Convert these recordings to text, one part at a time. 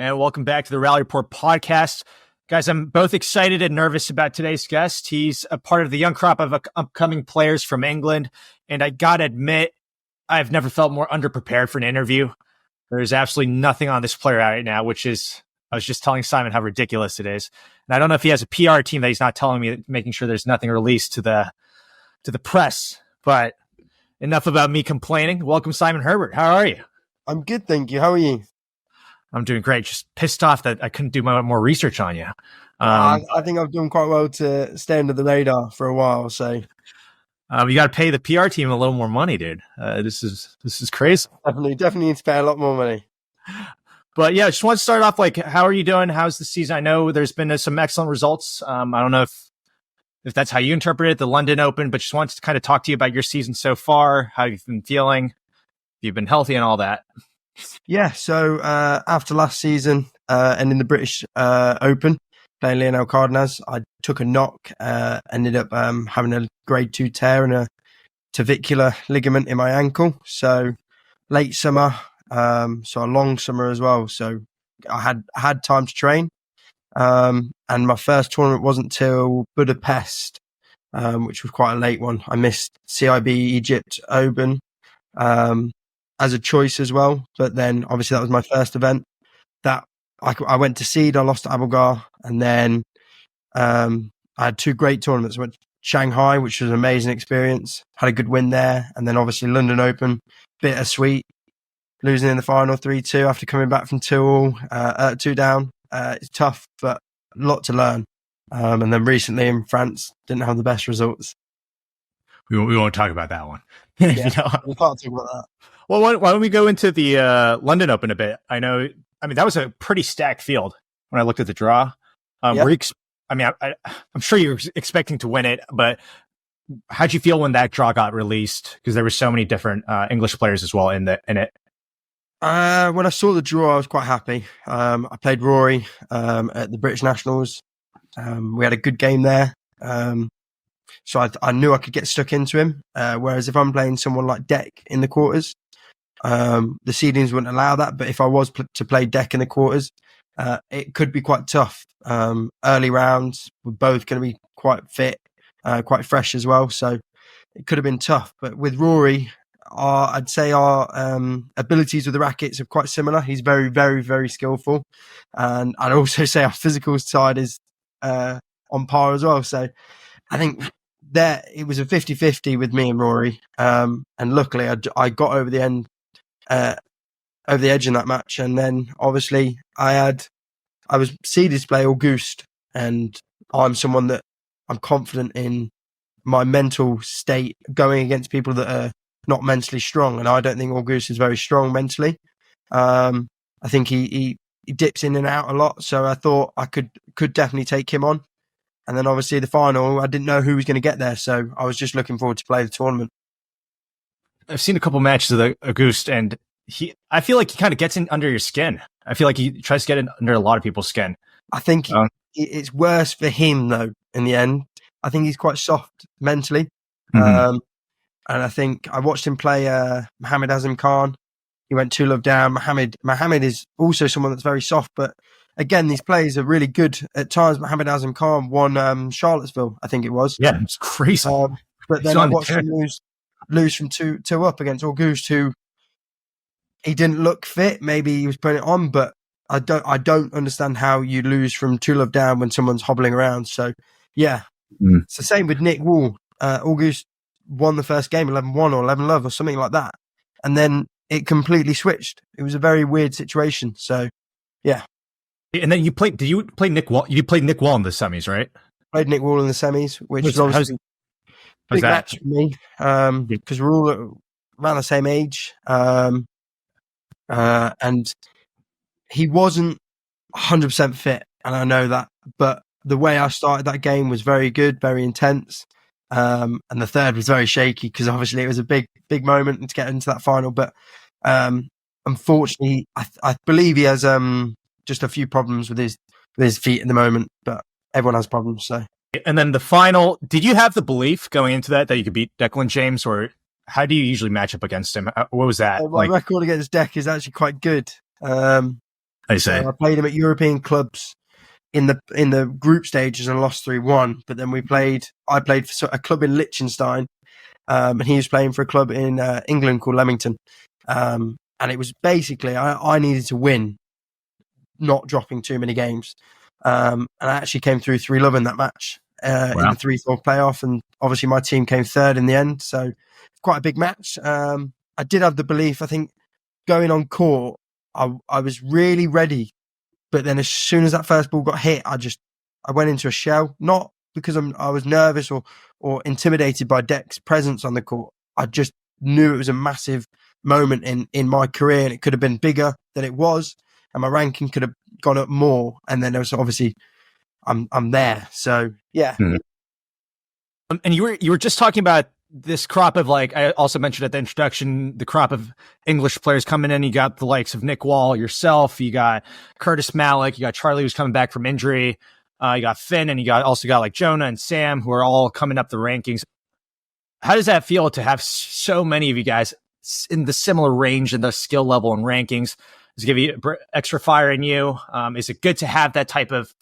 and welcome back to the Rally Report podcast. Guys, I'm both excited and nervous about today's guest. He's a part of the young crop of upcoming players from England, and I gotta admit, I've never felt more underprepared for an interview. There's absolutely nothing on this player right now, which is, I was just telling Simon how ridiculous it is. And I don't know if he has a PR team that he's not telling me, making sure there's nothing released to the press, but enough about me complaining. Welcome, Simon Herbert. How are you? I'm good, thank you. How are you? I'm doing great. Just pissed off that I couldn't do more research on you. I think I've done quite well to stay under the radar for a while. So you got to pay the PR team a little more money, dude. This is crazy. Definitely need to pay a lot more money. But yeah, I just want to start off like, how are you doing? How's the season? I know there's been some excellent results. I don't know if that's how you interpret it, the London Open, but just wanted to kind of talk to you about your season so far, how you've been feeling, if you've been healthy and all that. Yeah, so after last season and in the British Open, playing Lionel Cardenas, I took a knock, ended up having a grade 2 tear and a clavicular ligament in my ankle. So late summer, so a long summer as well. So I had time to train. And my first tournament wasn't till Budapest, which was quite a late one. I missed CIB Egypt Open as a choice as well. But then obviously that was my first event. That I went to seed, I lost to Abelgar, and then I had 2 great tournaments. I went to Shanghai, which was an amazing experience, had a good win there, and then obviously London Open, bittersweet, losing in the final 3-2 after coming back from 2 down. It's tough, but a lot to learn. And then recently in France, didn't have the best results. We won't talk about that one. Yeah, we can't talk about that. Well, why don't we go into the London Open a bit? I mean, that was a pretty stacked field when I looked at the draw. I'm sure you were expecting to win it, but how'd you feel when that draw got released? Because there were so many different English players as well in it. When I saw the draw, I was quite happy. I played Rory at the British Nationals. We had a good game there. So I knew I could get stuck into him. Whereas if I'm playing someone like Deck in the quarters, the seedings wouldn't allow that. But if I was to play Deck in the quarters, it could be quite tough. Early rounds, we're both going to be quite fit, quite fresh as well. So it could have been tough. But with Rory, I'd say our abilities with the rackets are quite similar. He's very, very, very skillful. And I'd also say our physical side is on par as well. So I think it was a 50-50 with me and Rory. And luckily I got over the edge in that match. And then obviously I was seeded to play Auguste, and I'm someone that I'm confident in my mental state going against people that are not mentally strong. And I don't think Auguste is very strong mentally. I think he dips in and out a lot. So I thought I could definitely take him on. And then obviously the final, I didn't know who was going to get there. So I was just looking forward to play the tournament. I've seen a couple matches of Auguste, and I feel like he kind of gets in under your skin. I feel like he tries to get in under a lot of people's skin. I think it's worse for him, though, in the end. I think he's quite soft mentally. Mm-hmm. And I think I watched him play Mohammed Azim Khan. He went 2-love down. Mohammed is also someone that's very soft, but again, these players are really good at times. Mohammed Azim Khan won Charlottesville, I think it was. Yeah, it's crazy. But then I watched him lose from 2 up against Auguste, who he didn't look fit. Maybe he was putting it on, but I don't understand how you lose from 2-love down when someone's hobbling around. So yeah, It's the same with Nick Wall. Auguste won the first game 11-1 or 11-love or something like that, and then it completely switched. It was a very weird situation. So yeah. And then did you play Nick Wall? You played Nick Wall in the semis, right? Played Nick Wall in the semis, which was obviously a big match for me, because we're all around the same age. And he wasn't 100% fit, and I know that, but the way I started that game was very good, very intense. And the third was very shaky because obviously it was a big moment to get into that final. But unfortunately, I believe he has just a few problems with his feet at the moment, but everyone has problems. So. And then the final, did you have the belief going into that you could beat Declan James, or how do you usually match up against him? What was that? My record against Deck is actually quite good. I So say. I played him at European clubs in the group stages and lost 3-1. But then I played for a club in Liechtenstein, and he was playing for a club in England called Leamington. And it was basically I needed to win, not dropping too many games. And I actually came through 3-0 in that match in the 3-4 playoff. And obviously my team came third in the end. So quite a big match. I did have the belief, I think, going on court, I was really ready. But then as soon as that first ball got hit, I went into a shell, not because I was nervous or intimidated by Dec's presence on the court. I just knew it was a massive moment in my career, and it could have been bigger than it was, and my ranking could have gone up more. And then there was obviously I'm there. So yeah. And you were just talking about this crop of, like, I also mentioned at the introduction, the crop of English players coming in. You got the likes of Nick Wall, yourself, you got Curtis Malik, you got Charlie, who's coming back from injury. You got Finn, and you also got like Jonah and Sam, who are all coming up the rankings. How does that feel to have so many of you guys in the similar range in the skill level and rankings? Does it give you extra fire in you? Is it good to have that type of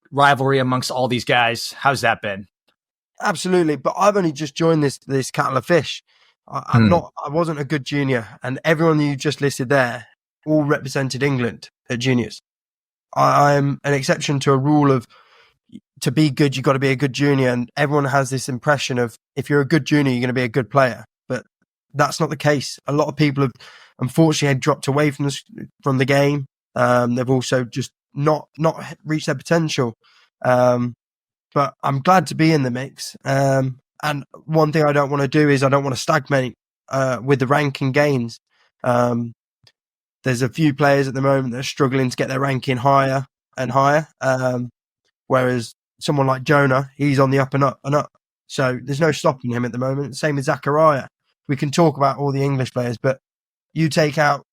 rivalry amongst all these guys? How's that been? Absolutely, but I've only just joined this kettle of fish. I wasn't a good junior, and everyone you just listed there all represented England at juniors. I'm an exception to a rule of, to be good, you've got to be a good junior, and everyone has this impression of, if you're a good junior, you're going to be a good player. But that's not the case. A lot of people have unfortunately dropped away from the game. They've also just not reached their potential. But I'm glad to be in the mix. And one thing I don't want to do is I don't want to stagnate with the ranking gains. There's a few players at the moment that are struggling to get their ranking higher and higher. Whereas someone like Jonah, he's on the up and up and up. So there's no stopping him at the moment. Same with Zakaria. We can talk about all the English players, but you take out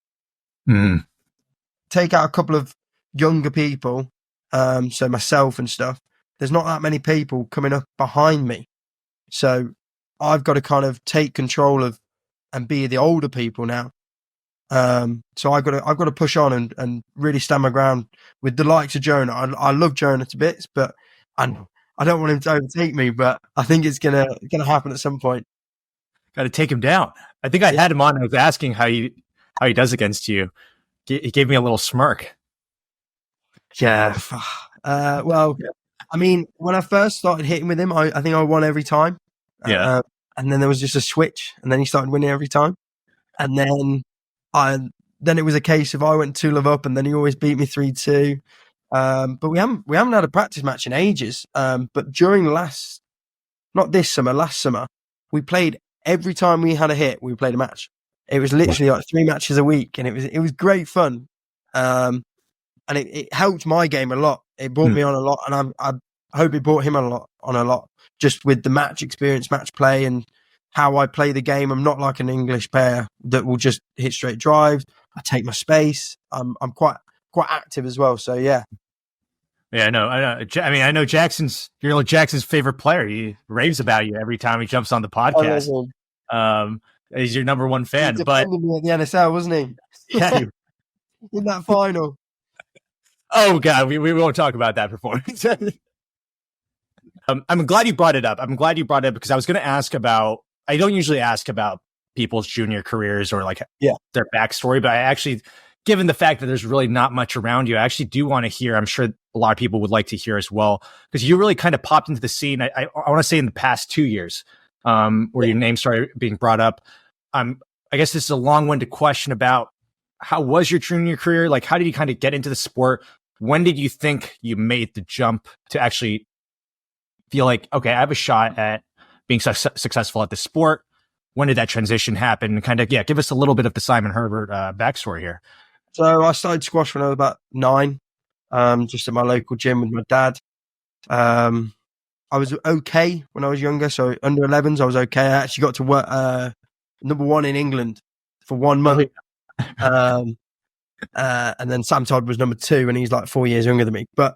a couple of younger people, so myself and stuff, there's not that many people coming up behind me. So I've got to kind of take control of and be the older people now. So I've got to push on and really stand my ground with the likes of Jonah. I love Jonah to bits, but I don't want him to overtake me, but I think it's gonna happen at some point. Got to take him down. I think I had him on. I was asking how he does against you. He gave me a little smirk. Yeah. Well, I mean, when I first started hitting with him, I think I won every time. Yeah. And then there was just a switch, and then he started winning every time. And then it was a case of I went 2-love up, and then he always beat me 3-2. But we haven't had a practice match in ages. But during last summer, we played every time we had a hit, we played a match. It was literally like 3 matches a week, and it was great fun. And it helped my game a lot. It brought me on a lot, and I hope it brought him on a lot, just with the match experience, match play, and how I play the game. I'm not like an English player that will just hit straight drives. I take my space. I'm quite active as well. So yeah. Yeah, I know. I mean, I know you're like Jackson's favorite player. He raves about you every time he jumps on the podcast. He's your number one fan. He defended me at the NSL, wasn't he? Yeah. In that final. Oh God, we won't talk about that performance. I'm glad you brought it up. Because I was going to ask about. I don't usually ask about people's junior careers or like their backstory, but I actually, given the fact that there's really not much around you, I actually do want to hear. I'm sure a lot of people would like to hear as well, because you really kind of popped into the scene. I want to say in the past 2 years, where your name started being brought up. I guess this is a long-winded question about how was your junior career? Like, how did you kind of get into the sport? When did you think you made the jump to actually feel like, okay, I have a shot at being successful at the sport? When did that transition happen? Kind of, give us a little bit of the Simon Herbert backstory here. So I started squash when I was about 9, just at my local gym with my dad. I was okay when I was younger. So under 11s, I was okay. I actually got to work number 1 in England for 1 month. And then Sam Todd was number 2, and he's like 4 years younger than me, but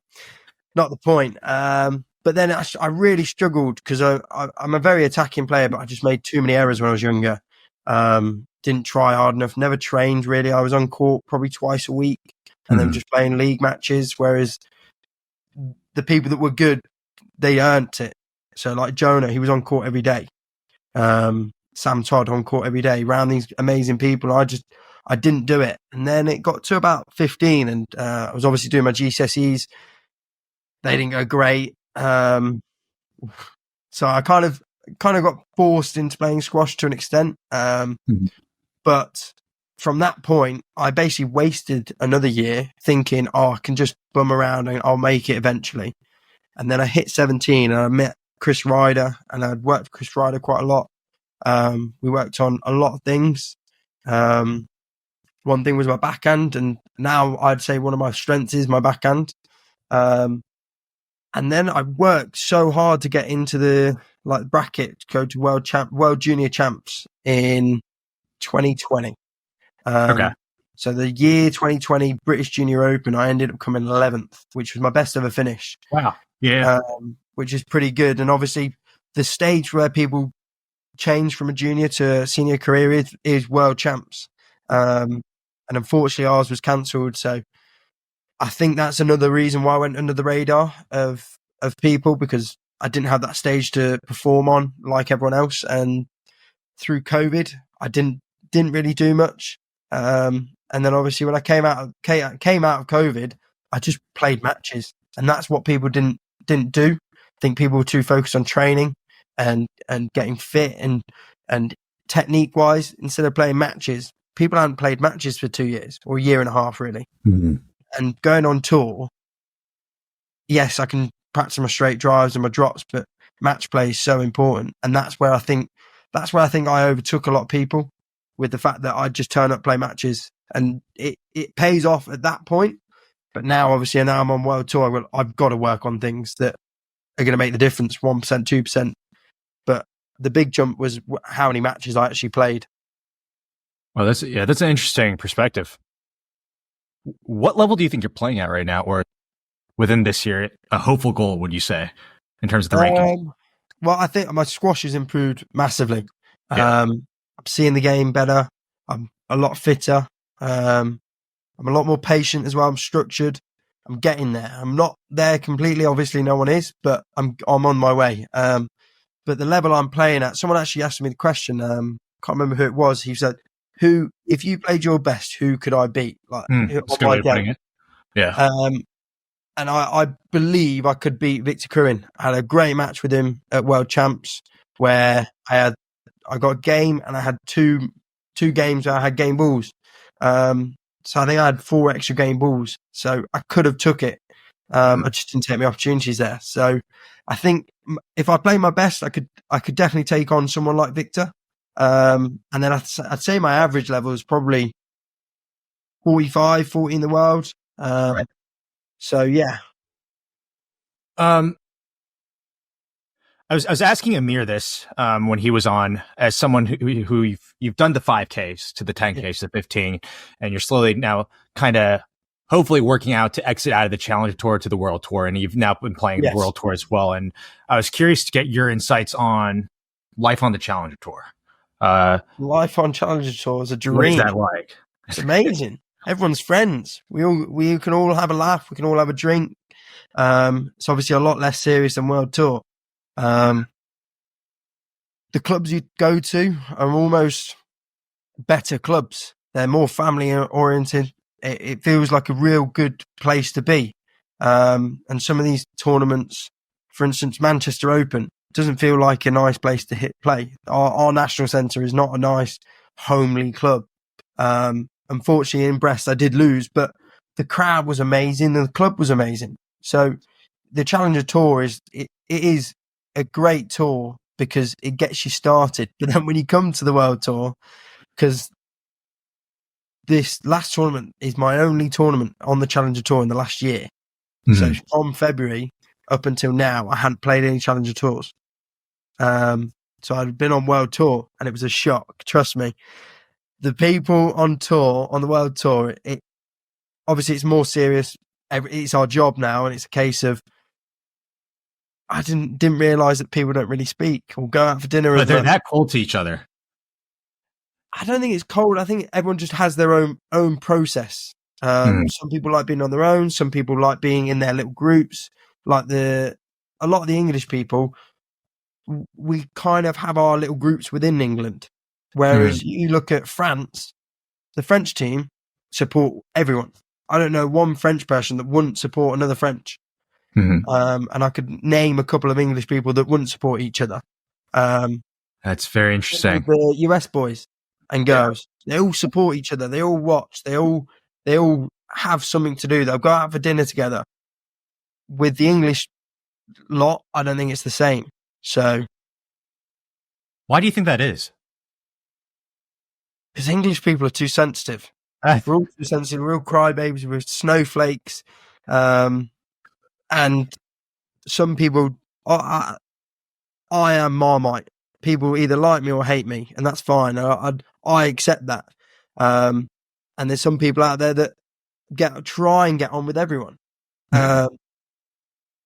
not the point. But then I really struggled because I'm a very attacking player, but I just made too many errors when I was younger. Didn't try hard enough, never trained really. I was on court probably twice a week, and them just playing league matches. Whereas the people that were good, they earned it. So like Jonah, he was on court every day. Sam Todd on court every day around these amazing people. I didn't do it. And then it got to about 15 and I was obviously doing my GCSEs. They didn't go great. So I kind of got forced into playing squash to an extent. But from that point, I basically wasted another year thinking, I can just bum around and I'll make it eventually. And then I hit 17 and I met Chris Ryder, and I'd worked with Chris Ryder quite a lot. We worked on a lot of things. One thing was my backhand, and now I'd say one of my strengths is my backhand. And then I worked so hard to get into the bracket to go to World Junior Champs in 2020. Okay. So the year 2020 British Junior Open, I ended up coming 11th, which was my best ever finish. Wow. Yeah. Which is pretty good. And obviously the stage where people change from a junior to a senior career is World Champs. And unfortunately ours was cancelled. So I think that's another reason why I went under the radar of people, because I didn't have that stage to perform on like everyone else. And through COVID, I didn't really do much. And then obviously when I came out of COVID, I just played matches, and that's what people didn't do. I think people were too focused on training and getting fit and technique wise instead of playing matches. People hadn't played matches for 2 years or a year and a half really. And going on tour, yes, I can practice my straight drives and my drops, but match play is so important. And that's where I think I overtook a lot of people, with the fact that I just turn up, play matches, and it pays off at that point. But now obviously I'm on world tour. I've got to work on things that are going to make the difference, 1%, 2%. But the big jump was how many matches I actually played. Well, that's an interesting perspective. What level do you think you're playing at right now, or within this year, a hopeful goal, would you say, in terms of the ranking? Well, I think my squash has improved massively. Yeah. I'm seeing the game better. I'm a lot fitter. I'm a lot more patient as well. I'm structured. I'm getting there. I'm not there completely. Obviously, no one is, but I'm on my way. But the level I'm playing at, someone actually asked me the question. Can't remember who it was. He said, if you played your best, who could I beat? That's a good way of putting it. Yeah. And I believe I could beat Victor Kruin. I had a great match with him at World Champs where I got a game and I had two games where I had game balls. So I think I had 4 extra game balls. So I could have took it. I just didn't take my opportunities there. So I think if I play my best, I could definitely take on someone like Victor. And then I'd say my average level is probably 45, 40 in the world. Right. So yeah. I was asking Amir this when he was on, as someone who you've done the 5Ks to the 10Ks to 15, and you're slowly now kind of hopefully working out to exit out of the Challenger Tour to the World Tour, and you've now been playing the World Tour as well. And I was curious to get your insights on life on the Challenger Tour. Life on Challenger Tour is a dream. What is that like? It's amazing. Everyone's friends. We can all have a laugh. We can all have a drink. It's obviously a lot less serious than World Tour. The clubs you go to are almost better clubs. They're more family oriented. It feels like a real good place to be. And some of these tournaments, for instance, Manchester Open, doesn't feel like a nice place to play. Our national centre is not a nice homely club. Unfortunately, in Brest, I did lose, but the crowd was amazing and the club was amazing. So the Challenger Tour is a great tour because it gets you started. But then when you come to the World Tour, because this last tournament is my only tournament on the Challenger Tour in the last year. So from February up until now, I hadn't played any Challenger Tours. So I'd been on World Tour and it was a shock. Trust me. The people on tour, on the World Tour, obviously it's more serious. It's our job now, and it's a case of I didn't realise that people don't really speak or go out for dinner. But they're that cold to each other. I don't think it's cold. I think everyone just has their own process. Some people like being on their own. Some people like being in their little groups. Like a lot of the English people, we kind of have our little groups within England. Whereas you look at France, the French team support everyone. I don't know one French person that wouldn't support another French. And I could name a couple of English people that wouldn't support each other. That's very interesting. The US boys and girls, they all support each other. They all watch. They all have something to do. They'll go out for dinner together. With the English lot, I don't think it's the same. So, why do you think that is? Because English people are too sensitive. We're all too sensitive. We're all crybabies. We're snowflakes. And some people, I am Marmite. People either like me or hate me, and that's fine. I accept that. And there's some people out there that try and get on with everyone.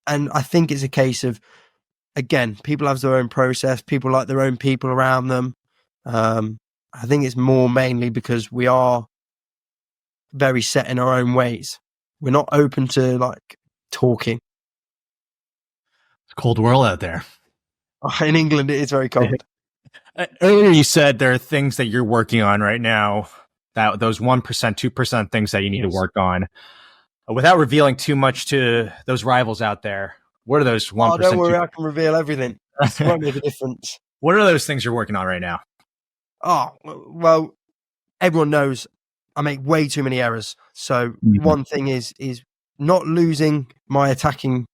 And I think it's a case of, again, people have their own process. People like their own people around them. I think it's more mainly because we are very set in our own ways. We're not open to like talking. It's a cold world out there. In England, it is very cold. Earlier, you said there are things that you're working on right now, that those 1%, 2% things that you need to work on. Without revealing too much to those rivals out there, what are those 1%? Oh, don't worry, I can reveal everything. It won't make a difference. What are those things you're working on right now? Oh, well, everyone knows I make way too many errors. So one thing is not losing my attacking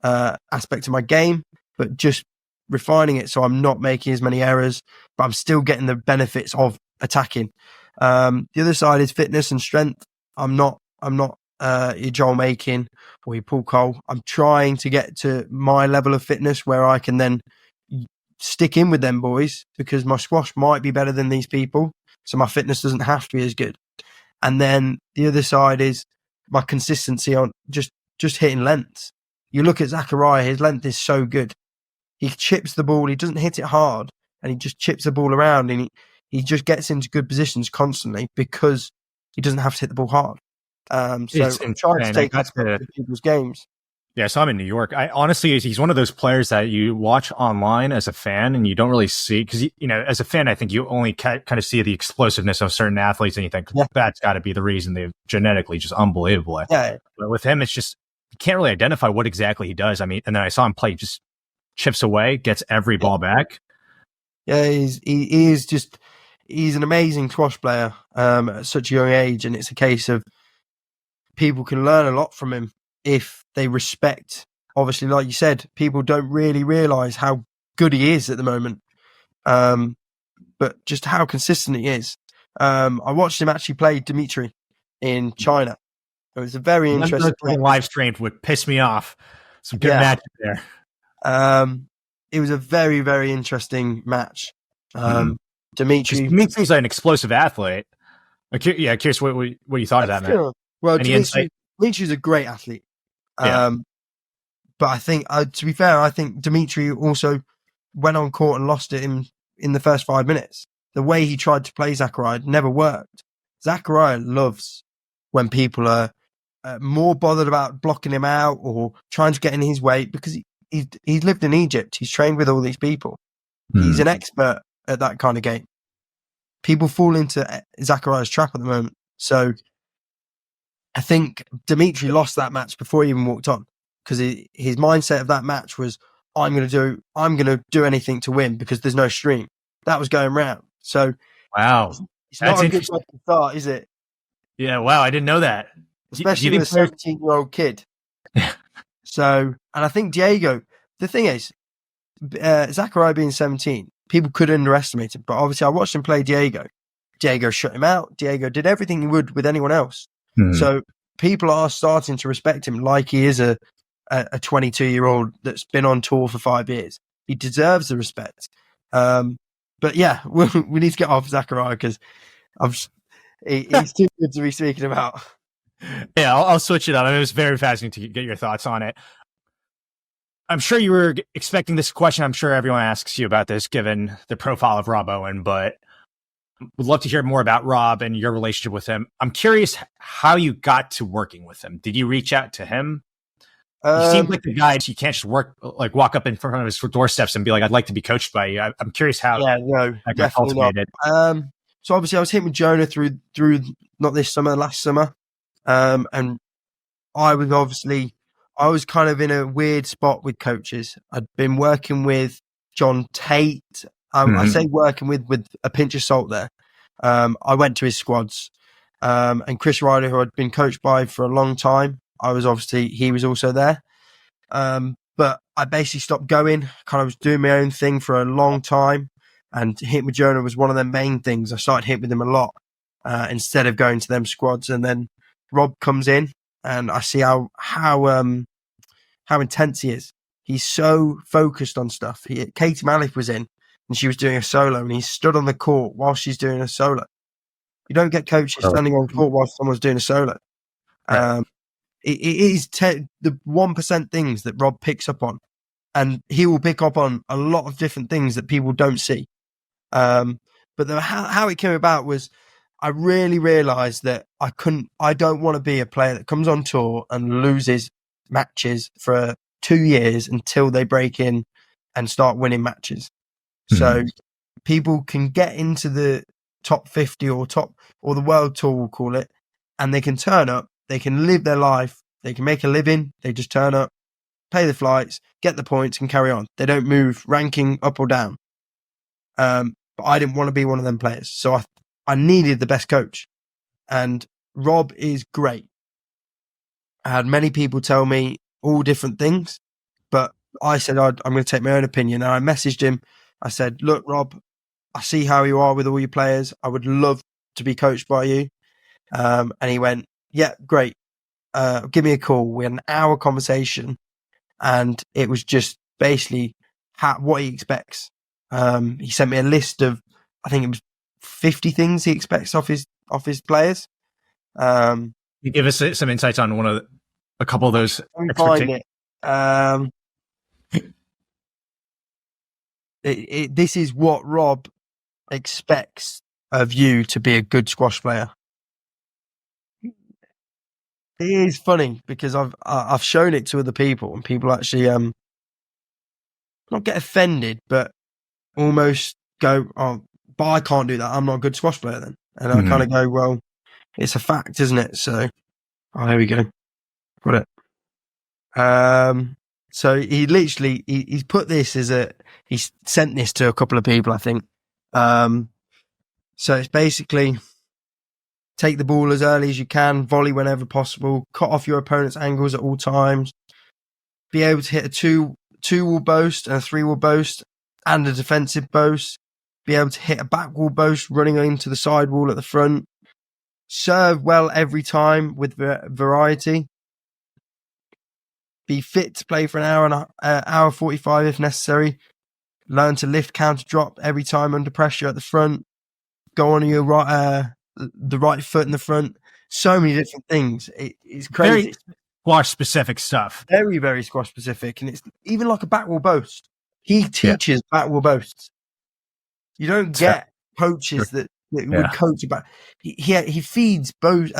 aspect of my game, but just refining it so I'm not making as many errors, but I'm still getting the benefits of attacking. The other side is fitness and strength. I'm not your Joel Makin or your Paul Cole. I'm trying to get to my level of fitness where I can then stick in with them boys, because my squash might be better than these people, so my fitness doesn't have to be as good. And then the other side is my consistency on just hitting lengths. You look at Zakaria, his length is so good. He chips the ball, he doesn't hit it hard, and he just chips the ball around, and he just gets into good positions constantly because he doesn't have to hit the ball hard. So I'm trying to take that to people's games. Yeah, so I'm in New York. I honestly, he's one of those players that you watch online as a fan and you don't really see, because, you know, as a fan, I think you only kind of see the explosiveness of certain athletes and you think that's got to be the reason they're genetically just unbelievable. Yeah. But with him, it's just, you can't really identify what exactly he does. I mean, and then I saw him play, just chips away, gets every ball back. Yeah, he's an amazing squash player at such a young age, and it's a case of people can learn a lot from him if they respect. Obviously, like you said, people don't really realise how good he is at the moment, but just how consistent he is. I watched him actually play Dimitri in China. It was a very interesting live stream would piss me off. Some good matches there. It was a very, very interesting match. Dimitri's like an explosive athlete. Curious what you thought of that, man. Well, Dimitri's a great athlete. But I think, to be fair, I think Dimitri also went on court and lost it in the first 5 minutes. The way he tried to play Zakaria never worked. Zakaria loves when people are more bothered about blocking him out or trying to get in his way, because he's lived in Egypt. He's trained with all these people. He's an expert at that kind of game. People fall into Zakaria's trap at the moment. So I think Dimitri lost that match before he even walked on, because his mindset of that match was, I'm going to do anything to win because there's no stream. That was going round. So wow, it's not a good way to start, is it? Yeah, wow, I didn't know that. Especially with a 17-year-old kid. So, and I think Diego, the thing is, Zakaria being 17, people could underestimate him, but obviously I watched him play Diego. Diego shut him out. Diego did everything he would with anyone else. So people are starting to respect him like he is a 22-year-old that's been on tour for 5 years. He deserves the respect. But yeah, we need to get off Zakaria because he's too good to be speaking about. Yeah, I'll switch it up. It was very fascinating to get your thoughts on it. I'm sure you were expecting this question. I'm sure everyone asks you about this given the profile of Rob Owen, but Would love to hear more about Rob and your relationship with him. I'm curious how you got to working with him. Did you reach out to him? You seem like the guy you can't just walk up in front of his doorsteps and be like, "I'd like to be coached by you." I'm curious how that got definitely not. cultivated. So obviously I was hitting with Jonah through not this summer, last summer, and I was kind of in a weird spot with coaches. I'd been working with John Tate. I say working with a pinch of salt there. I went to his squads, and Chris Ryder, who I'd been coached by for a long time. He was also there. But I basically stopped going, kind of was doing my own thing for a long time. And hitting with Jonah was one of the main things. I started hitting with him a lot, instead of going to them squads. And then Rob comes in and I see how intense he is. He's so focused on stuff. Katie Malick was in and she was doing a solo and he stood on the court while she's doing a solo. You don't get coaches standing on court while someone's doing a solo. Right. It is the 1% things that Rob picks up on, and he will pick up on a lot of different things that people don't see. But how it came about was I really realized that I don't want to be a player that comes on tour and loses matches for 2 years until they break in and start winning matches. So people can get into the top 50 or the world tour, we'll call it, and they can turn up, they can live their life, they can make a living, they just turn up, pay the flights, get the points and carry on. They don't move ranking up or down. But I didn't want to be one of them players. So I needed the best coach, and Rob is great. I had many people tell me all different things, but I said, I'm going to take my own opinion. And I messaged him. I said, look, Rob, I see how you are with all your players. I would love to be coached by you. And he went, yeah, great. Give me a call. We had an hour conversation, and it was just basically what he expects. He sent me a list of, I think it was 50 things he expects off his players. You give us some insights on a couple of those. Let me find it. This is what Rob expects of you to be a good squash player. It is funny because I've shown it to other people, and people actually not get offended, but almost go, "Oh, but I can't do that. I'm not a good squash player then." And I kind of go, "Well, it's a fact, isn't it?" So, there we go, got it. So he literally he's put this he's sent this to a couple of people, I think. So it's basically, take the ball as early as you can, volley whenever possible, cut off your opponent's angles at all times, be able to hit a two-wall boast and a three-wall boast and a defensive boast, be able to hit a back wall boast running into the side wall at the front, serve well every time with variety, be fit to play for an hour and hour 45 if necessary, learn to lift counter drop every time under pressure at the front, go on your the right foot in the front. So many different things. It's crazy. Very squash specific stuff. Very, very squash specific. And it's even like a back wall boast. He teaches back wall boasts. You don't get coaches that would coach about. He feeds both.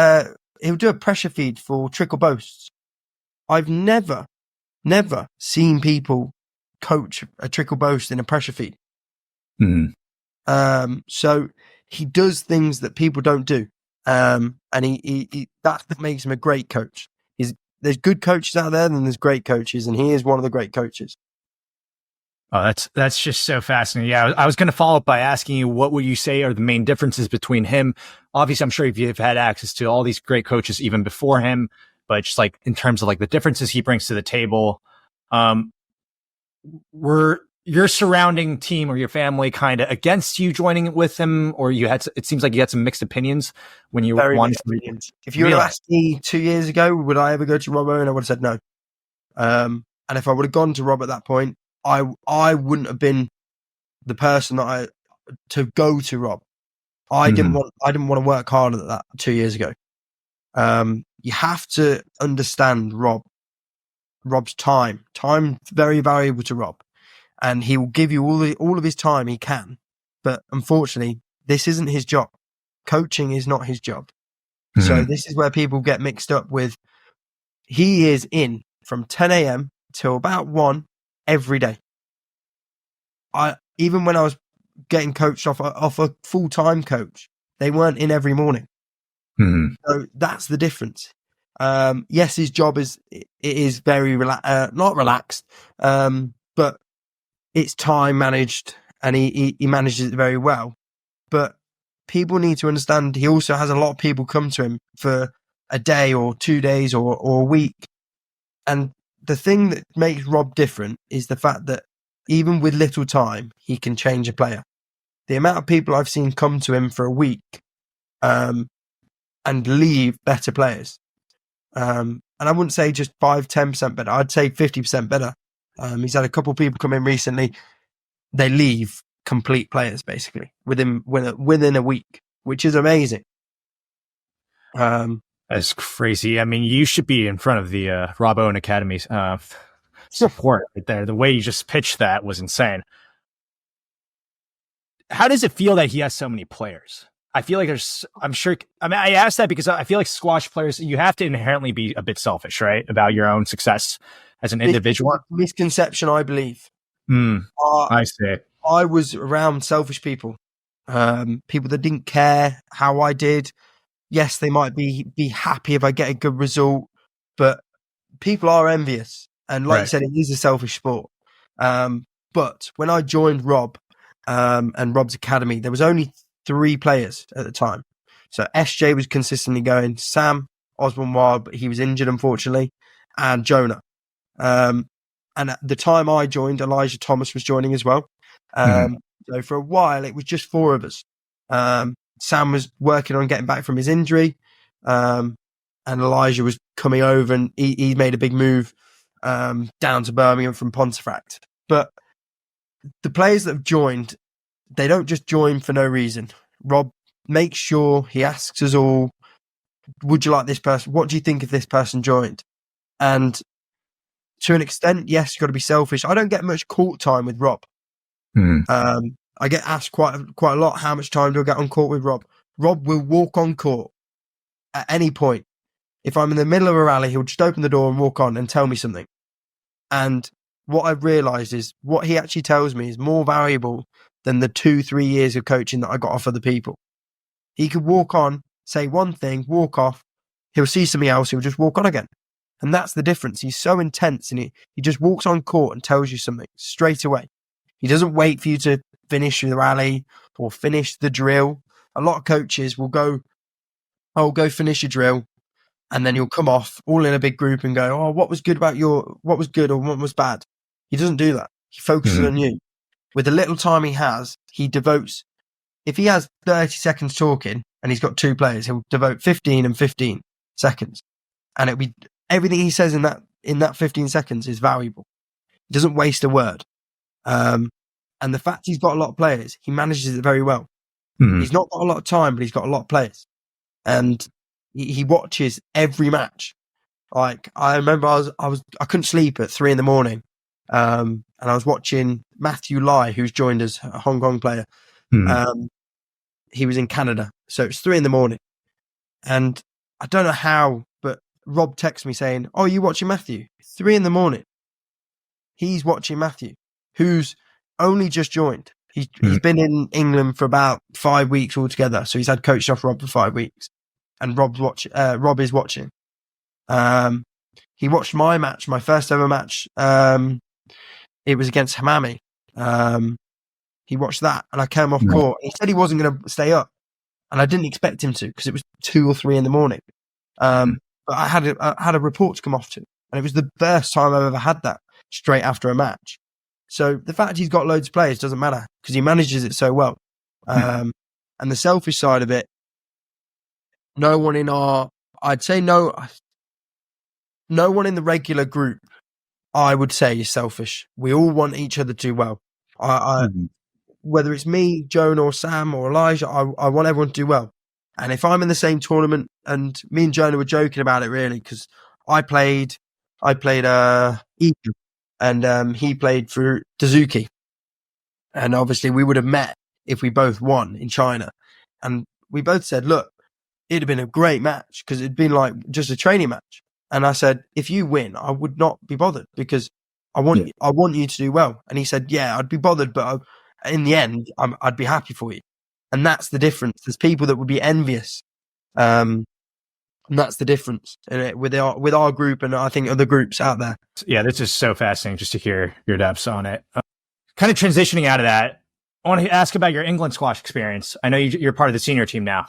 He'll do a pressure feed for trickle boasts. I've never seen people coach a trickle boast in a pressure feed. So he does things that people don't do. And he that's what makes him a great coach. There's good coaches out there, and there's great coaches, and he is one of the great coaches. Oh, that's just so fascinating. Yeah, I was going to follow up by asking you, what would you say are the main differences between him? Obviously, I'm sure you've had access to all these great coaches even before him, but just like in terms of like the differences he brings to the table, were your surrounding team or your family kind of against you joining with him, or it seems like you had some mixed opinions when you wanted to? If you would have asked me 2 years ago, would I ever go to Rob Owen, I would have said no. And if I would have gone to Rob at that point, I wouldn't have been the person to go to Rob. I didn't want to work harder at that 2 years ago. You have to understand Rob's time. Time's very valuable to Rob, and he will give you all of his time he can. But unfortunately, this isn't his job. Coaching is not his job. Mm-hmm. So this is where people get mixed up with. He is in from 10 a.m. till about 1 every day. Even when I was getting coached off a full-time coach, they weren't in every morning. Mm-hmm. So that's the difference. Yes, his job is very not relaxed, but it's time managed, and he manages it very well. But people need to understand he also has a lot of people come to him for a day or 2 days or a week. And the thing that makes Rob different is the fact that even with little time, he can change a player. The amount of people I've seen come to him for a week and leave better players. And I wouldn't say just 5-10% better. I'd say 50% better. He's had a couple of people come in recently. They leave complete players basically within a week, which is amazing. That's crazy. I mean, you should be in front of the Rob Owen Academy support right there. The way you just pitched that was insane. How does it feel that he has so many players? I feel like I asked that because I feel like squash players, you have to inherently be a bit selfish, right? About your own success as an individual. Misconception, I believe. I see. I was around selfish people, people that didn't care how I did. Yes, they might be happy if I get a good result, but people are envious. And like you said, it is a selfish sport. But when I joined Rob and Rob's academy, there was only 3 players at the time. So SJ was consistently going, Sam, Osborne Wild, but he was injured, unfortunately, and Jonah. And at the time I joined, Elijah Thomas was joining as well. So for a while, it was just 4 of us. Sam was working on getting back from his injury, and Elijah was coming over, and he made a big move down to Birmingham from Pontefract. But the players that have joined, they don't just join for no reason. Rob makes sure he asks us all, would you like this person? What do you think if this person joined? And to an extent, yes, you've got to be selfish. I don't get much court time with Rob. I get asked quite a lot, how much time do I get on court with Rob? Rob will walk on court at any point. If I'm in the middle of a rally, he'll just open the door and walk on and tell me something. And what I've realised is what he actually tells me is more valuable than the 2-3 years of coaching that I got off other people. He could walk on, say one thing, walk off, he'll see something else, he'll just walk on again. And that's the difference. He's so intense, and he just walks on court and tells you something straight away. He doesn't wait for you to finish the rally or finish the drill. A lot of coaches will go finish your drill, and then you'll come off all in a big group and go, oh, what was good or what was bad? He doesn't do that. He focuses on you. With the little time he has, he devotes, if he has 30 seconds talking and he's got 2 players, he'll devote 15 and 15 seconds. And it'll be everything he says in that 15 seconds is valuable. He doesn't waste a word. And the fact he's got a lot of players, he manages it very well. He's not got a lot of time, but he's got a lot of players. And he watches every match. Like, I remember I couldn't sleep at 3 a.m. And I was watching Matthew Lai, who's joined us, a Hong Kong player. He was in Canada. So it's 3 a.m. And I don't know how, but Rob texts me saying, oh, you watching Matthew? 3 a.m. He's watching Matthew, who's only just joined. He's been in England for about 5 weeks altogether. So he's had coached off Rob for 5 weeks. And Rob is watching. He watched my match, my first ever match. It was against Hamami. He watched that, and I came off court. He said he wasn't going to stay up, and I didn't expect him to because it was 2 or 3 a.m. But I had a report to come off to, and it was the first time I've ever had that straight after a match. So the fact he's got loads of players doesn't matter because he manages it so well. And the selfish side of it, no one in the regular group, I would say, is selfish. We all want each other to do well. Whether it's me, Jonah, or Sam, or Elijah, I want everyone to do well. And if I'm in the same tournament, and me and Jonah were joking about it really, because I played Ethan, and he played for Suzuki. And obviously we would have met if we both won in China. And we both said, look, it'd have been a great match because it'd been like just a training match. And I said, if you win, I would not be bothered because I want you to do well. And he said, yeah, I'd be bothered, but in the end, I'd be happy for you. And that's the difference. There's people that would be envious. And that's the difference with our group and I think other groups out there. Yeah, this is so fascinating just to hear your depths on it. Kind of transitioning out of that, I want to ask about your England squash experience. I know you're part of the senior team now.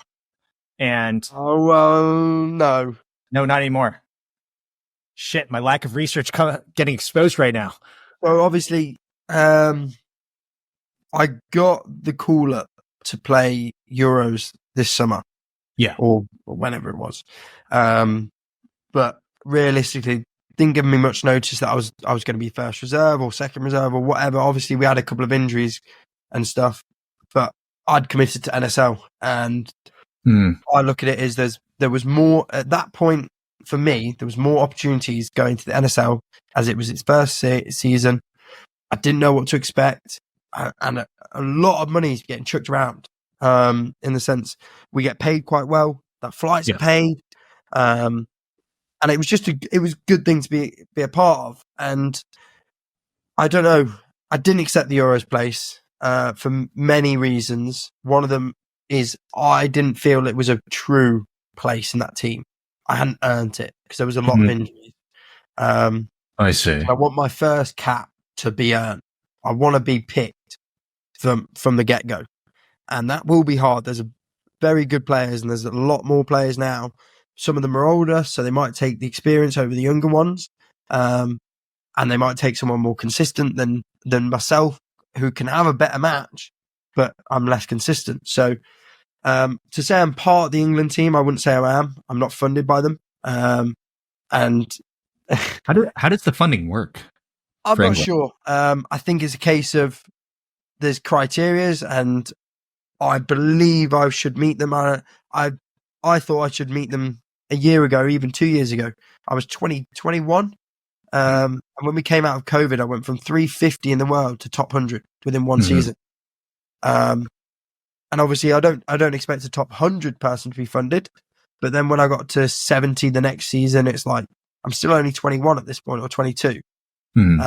And no, not anymore. Shit, my lack of research getting exposed right now. Well, obviously, I got the call up to play Euros this summer. Yeah. Or whenever it was. But realistically, didn't give me much notice that I was going to be first reserve or second reserve or whatever. Obviously, we had a couple of injuries and stuff, but I'd committed to NSL, and I look at it as there was more at that point for me. There was more opportunities going to the NSL as it was its first season. I didn't know what to expect, and a lot of money is getting chucked around. In the sense we get paid quite well. That flights are paid, and it was just it was a good thing to be a part of. And I don't know, I didn't accept the Euros place for many reasons. One of them is I didn't feel it was a true place in that team. I hadn't earned it because there was a lot of injuries. I see. I want my first cap to be earned. I want to be picked from the get-go. And that will be hard. There's very good players, and there's a lot more players now. Some of them are older, so they might take the experience over the younger ones. And they might take someone more consistent than myself, who can have a better match, but I'm less consistent. So to say I'm part of the England team, I wouldn't say I am. I'm not funded by them. And how does the funding work? I'm not sure. I think it's a case of there's criterias, and I believe I should meet them. I thought I should meet them a year ago, even 2 years ago. I was 21. And when we came out of COVID, I went from 350 in the world to top 100 within one season. And obviously I don't expect a top 100 person to be funded. But then when I got to 70 the next season, it's like, I'm still only 21 at this point, or 22. And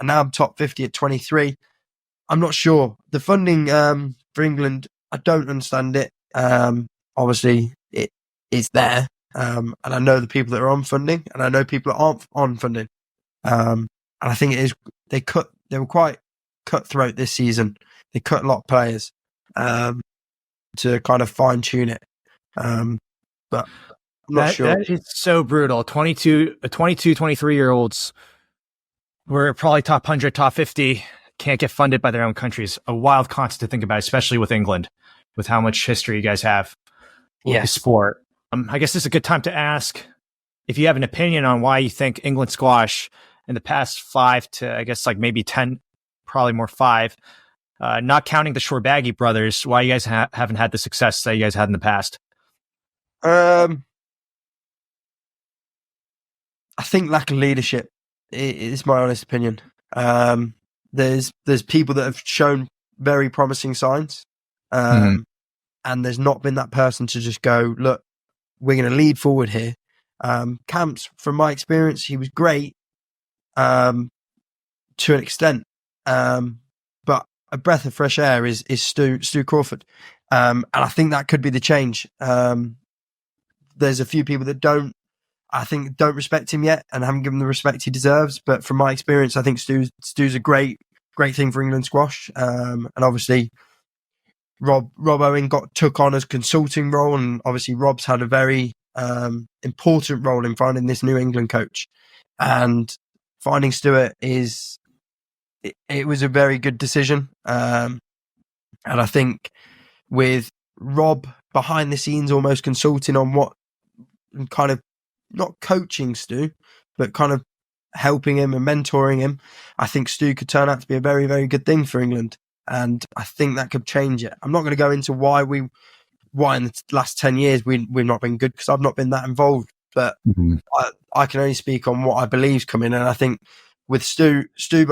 now I'm top 50 at 23. I'm not sure. The funding for England, I don't understand it. Obviously, it is there. And I know the people that are on funding, and I know people that aren't on funding. And I think it is. They were quite cutthroat this season. They cut a lot of players to kind of fine tune it. But I'm not sure. That is so brutal. 22, 23-year-olds were probably top 100, top 50. Can't get funded by their own countries. A wild concept to think about, especially with England, with how much history you guys have with the sport. I guess this is a good time to ask if you have an opinion on why you think England squash in the past 5 to, I guess, like maybe 10, probably more 5, not counting the Shorbaggy brothers, why you guys haven't had the success that you guys had in the past. I think lack of leadership is my honest opinion. There's people that have shown very promising signs, and there's not been that person to just go, look, we're going to lead forward here. Camps, from my experience, he was great to an extent, but a breath of fresh air is Stu Crawford, and I think that could be the change. There's a few people that don't respect him yet and haven't given the respect he deserves. But from my experience, I think Stu's a great thing for England squash. And obviously Rob Owen took on as consulting role, and obviously Rob's had a very important role in finding this New England coach. And finding Stuart it was a very good decision. And I think with Rob behind the scenes almost consulting on what kind of, not coaching Stu, but kind of helping him and mentoring him, I think Stu could turn out to be a very, very good thing for England. And I think that could change it. I'm not going to go into why in the last 10 years we've not been good, because I've not been that involved. But I can only speak on what I believe's coming. And I think with Stu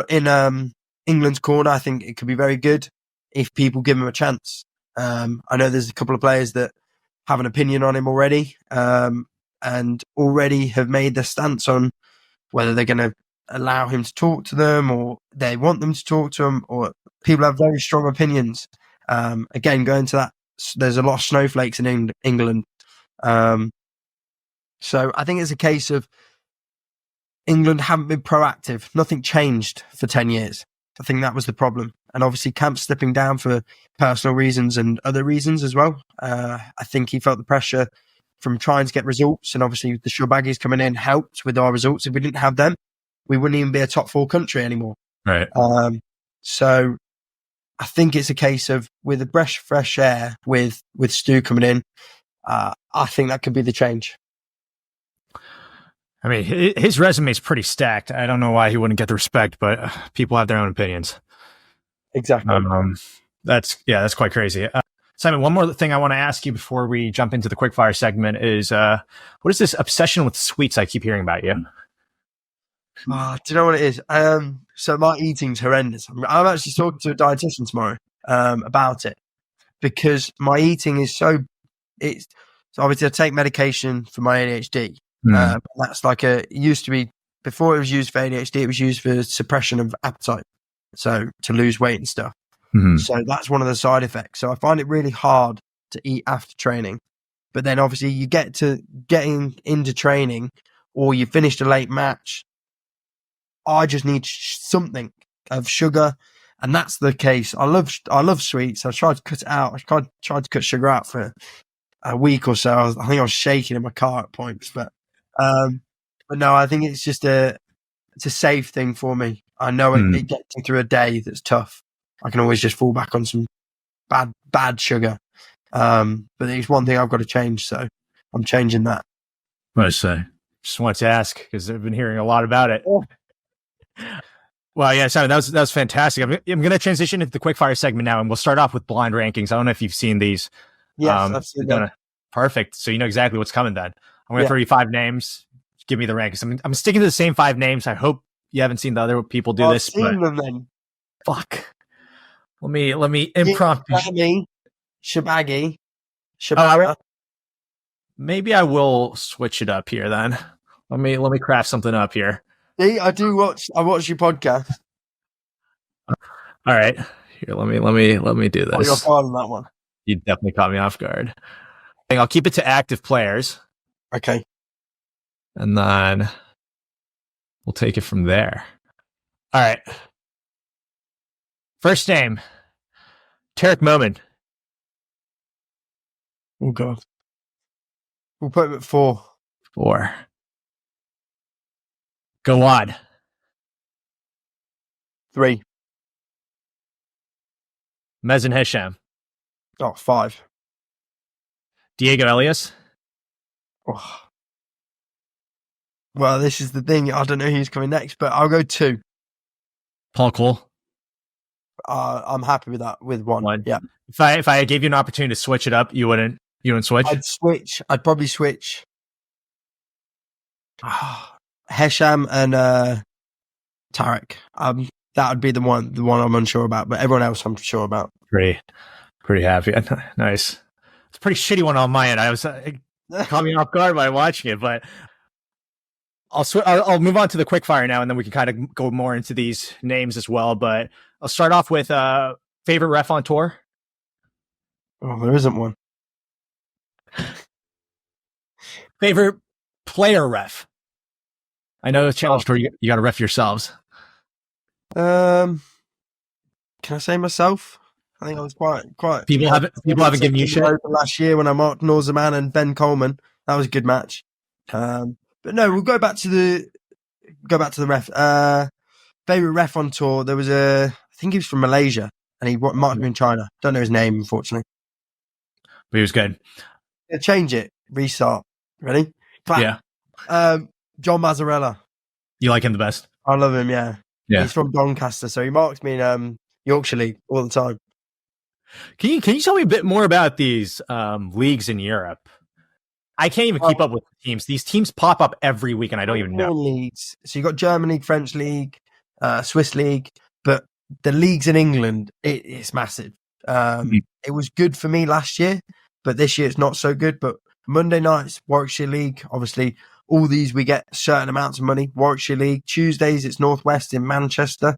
in England's corner, I think it could be very good if people give him a chance. I know there's a couple of players that have an opinion on him already, and already have made their stance on whether they're going to allow him to talk to them or they want them to talk to him, or people have very strong opinions. Again, going to that, there's a lot of snowflakes in England. So I think it's a case of England haven't been proactive. Nothing changed for 10 years. I think that was the problem. And obviously Camp's slipping down for personal reasons and other reasons as well. I think he felt the pressure from trying to get results. And obviously the Shorbaggis coming in helped with our results. If we didn't have them, we wouldn't even be a top 4 country anymore. Right. So I think it's a case of with a fresh air with Stu coming in, I think that could be the change. I mean, his resume is pretty stacked. I don't know why he wouldn't get the respect, but people have their own opinions. Exactly. That's quite crazy. Simon, one more thing I want to ask you before we jump into the quickfire segment is, what is this obsession with sweets I keep hearing about you? Do you know what it is? So my eating's horrendous. I'm actually talking to a dietitian tomorrow about it, because my eating is so obviously I take medication for my ADHD. That's like it used to be, before it was used for ADHD, it was used for suppression of appetite. So to lose weight and stuff. Mm-hmm. So that's one of the side effects. So I find it really hard to eat after training. But then obviously you get to getting into training or you finished a late match. I just need something of sugar. And that's the case. I love sweets. I tried to cut it out. I tried to cut sugar out for a week or so. I think I was shaking in my car at points, but no, I think it's just it's a safe thing for me. I know it gets me through a day that's tough. I can always just fall back on some bad sugar. But it's one thing I've got to change, so I'm changing that. What I say? Just wanted to ask because I've been hearing a lot about it. Oh. Well, yeah, Simon, that was fantastic. I'm going to transition into the quickfire segment now, and we'll start off with blind rankings. I don't know if you've seen these. Yes, I've seen them. Perfect. So you know exactly what's coming then. I'm going to throw you 5 names. Give me the rankings. I'm sticking to the same 5 names. I hope you haven't seen the other people do this. I've seen them then. Fuck. Let me impromptu. Shorbaggis. Maybe I will switch it up here then. Let me craft something up here. See, I watch your podcast. All right. Here, let me do this. You're fine on that one. You definitely caught me off guard. I'll keep it to active players. Okay. And then we'll take it from there. All right. First name, Tarek Momin. Oh, God. We'll put him at 4. 4. Gawad. 3. Mezen Hisham. 5. Diego Elias. Oh. Well, this is the thing. I don't know who's coming next, but I'll go 2. Paul Cole. I'm happy with that. With 1. Yeah. If I gave you an opportunity to switch it up, you wouldn't switch? I'd switch. I'd probably switch. Hesham and Tarek. That would be the one I'm unsure about, but everyone else I'm sure about. Pretty happy. Nice. It's a pretty shitty one on my end. I was caught me off guard by watching it, but I'll move on to the quickfire now, and then we can kind of go more into these names as well. But I'll start off with favorite ref on tour. Oh, there isn't one. Favorite player ref. I know the Challenge Tour, you got to ref yourselves. Can I say myself? I think I was quite. People haven't given you shit last year when I marked Norzaman and Ben Coleman. That was a good match. But no, we'll go back to the ref. Favorite ref on tour. There was I think he was from Malaysia, and he might have been China. Don't know his name, unfortunately. But he was good. Yeah, change it. Restart. Ready? Clap. Yeah. John Mazzarella. You like him the best? I love him. Yeah. Yeah. He's from Doncaster, so he marks me in Yorkshire League all the time. Can you tell me a bit more about these leagues in Europe? I can't even keep up with the teams. These teams pop up every week, and I don't even know. Leagues. So you got German League, French League, Swiss League, but the leagues in England, it's massive. it was good for me last year, but this year it's not so good. But Monday nights, Warwickshire League, obviously all these we get certain amounts of money. Warwickshire League, Tuesdays it's Northwest in Manchester,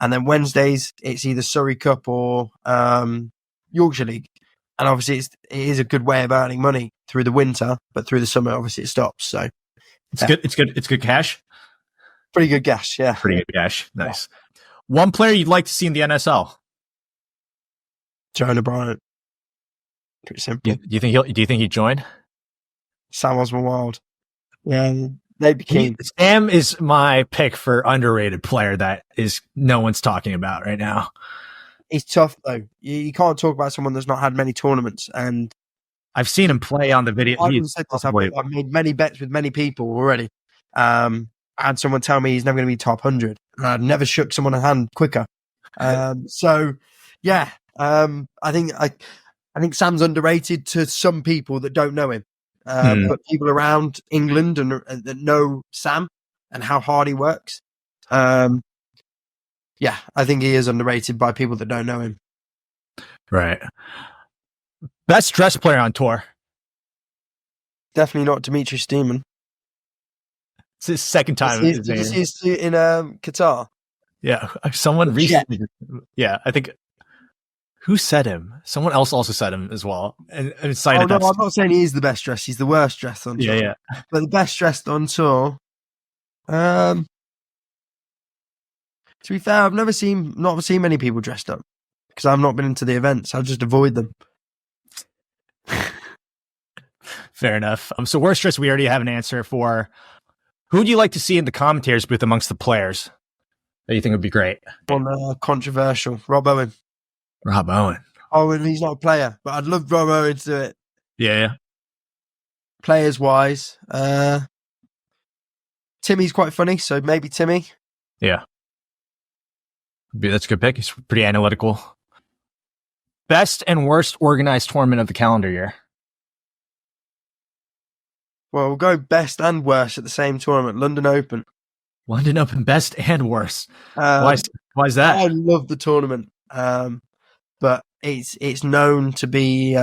and then Wednesdays it's either Surrey Cup or Yorkshire League. And obviously it is a good way of earning money through the winter, but through the summer obviously it stops. So it's good. It's good cash. Pretty good cash, yeah. Pretty good cash. Nice. One player you'd like to see in the NSL? Jonah Bryant. Pretty simple. Do you think he'd join? Sam Osborne-Wild. Yeah, they'd be keen. Sam is my pick for underrated player that is no one's talking about right now. He's tough though. You can't talk about someone that's not had many tournaments. And I've seen him play on the video. I've made many bets with many people already. I had someone tell me he's never going to be top 100. And I'd never shook someone's hand quicker. So, yeah, I think Sam's underrated to some people that don't know him. But people around England and that know Sam and how hard he works. Yeah, I think he is underrated by people that don't know him. Right. Best dressed player on tour? Definitely not Dimitri Steeman. It's his second time. Did you see his suit in Qatar? Yeah, someone recently. Yeah, I think. Who said him? Someone else also said him as well. And cited I'm not saying he is the best dressed. He's the worst dressed on tour. Yeah. But the best dressed on tour. To be fair, I've not seen many people dressed up because I've not been into the events. I just avoid them. Fair enough. So worst dressed, we already have an answer for. Who would you like to see in the commentators booth amongst the players that you think would be great? Controversial. Rob Owen. Rob Owen. Owen, he's not a player, but I'd love Rob Owen to do it. Yeah. Players wise, Timmy's quite funny, so maybe Timmy. Yeah. That's a good pick. He's pretty analytical. Best and worst organized tournament of the calendar year? Well, we'll go best and worst at the same tournament. London Open. London Open, best and worst. Why is that? I love the tournament, but it's known to be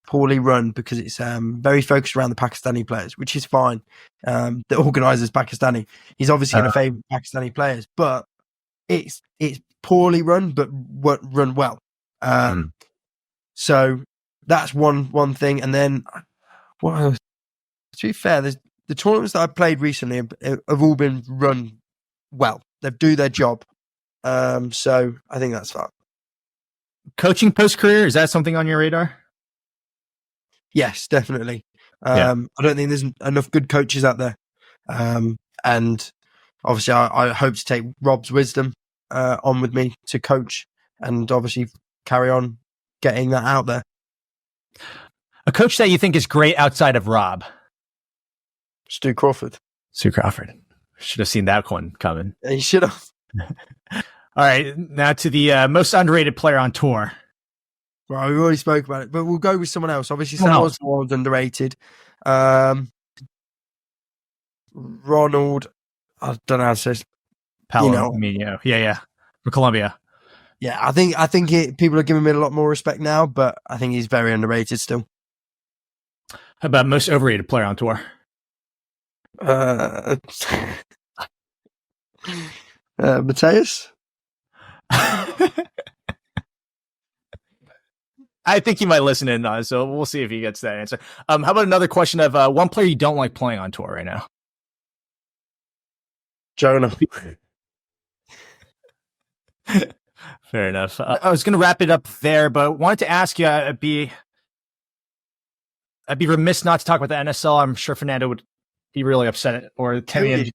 poorly run because it's very focused around the Pakistani players, which is fine. The organizer's Pakistani. He's obviously going to favour Pakistani players, but it's poorly run, but run well. So that's one thing. And then, well, to be fair, the tournaments that I've played recently have all been run well. They do their job. So I think that's fine. Coaching post-career, is that something on your radar? Yes, definitely. I don't think there's enough good coaches out there. And obviously I hope to take Rob's wisdom on with me to coach and obviously carry on getting that out there. A coach that you think is great outside of Rob? Stu Crawford. Should have seen that one coming. He should have. All right, now to the most underrated player on tour. Well, we already spoke about it, but we'll go with someone else. Obviously, Sam Osborne's underrated. Ronald, I don't know how to say it. Palomino. Yeah. For Colombia. Yeah, I think people are giving him a lot more respect now, but I think he's very underrated still. How about most overrated player on tour? Mateus? I think he might listen in on, so we'll see if he gets that answer. How about another question of one player you don't like playing on tour right now? Jonah. Fair enough. I was going to wrap it up there, but wanted to ask you, I'd be remiss not to talk about the NSL. I'm sure Fernando would be really upset, or Timmy.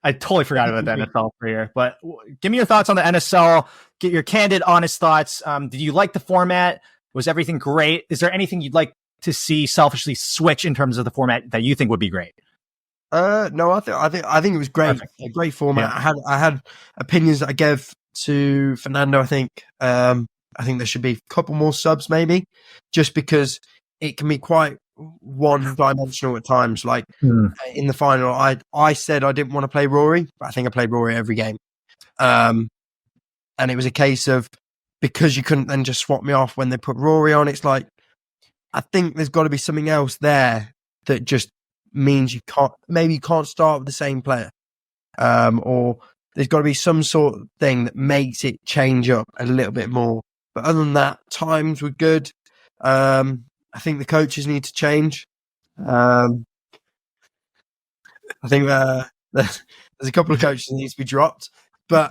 I totally forgot about the NSL for here, but give me your thoughts on the NSL. Get your candid, honest thoughts. Did you like the format? Was everything great? Is there anything you'd like to see selfishly switch in terms of the format that you think would be great? No, I think it was great. Perfect. A great format. Yeah. I had opinions that I gave to Fernando. I think there should be a couple more subs, maybe, just because it can be quite one-dimensional at times. Like in the final, I said I didn't want to play Rory, but I think I played Rory every game. And it was a case of because you couldn't then just swap me off when they put Rory on. It's like, I think there's got to be something else there that just means you can't start with the same player. Or there's got to be some sort of thing that makes it change up a little bit more. But other than that, times were good. I think the coaches need to change. I think there's a couple of coaches that need to be dropped. But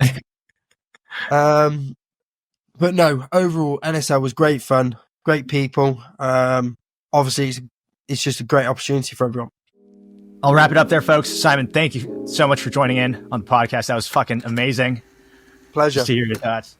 no, overall, NSL was great fun, great people. Obviously, it's just a great opportunity for everyone. I'll wrap it up there, folks. Simon, thank you so much for joining in on the podcast. That was fucking amazing. Pleasure. Just to hear your thoughts.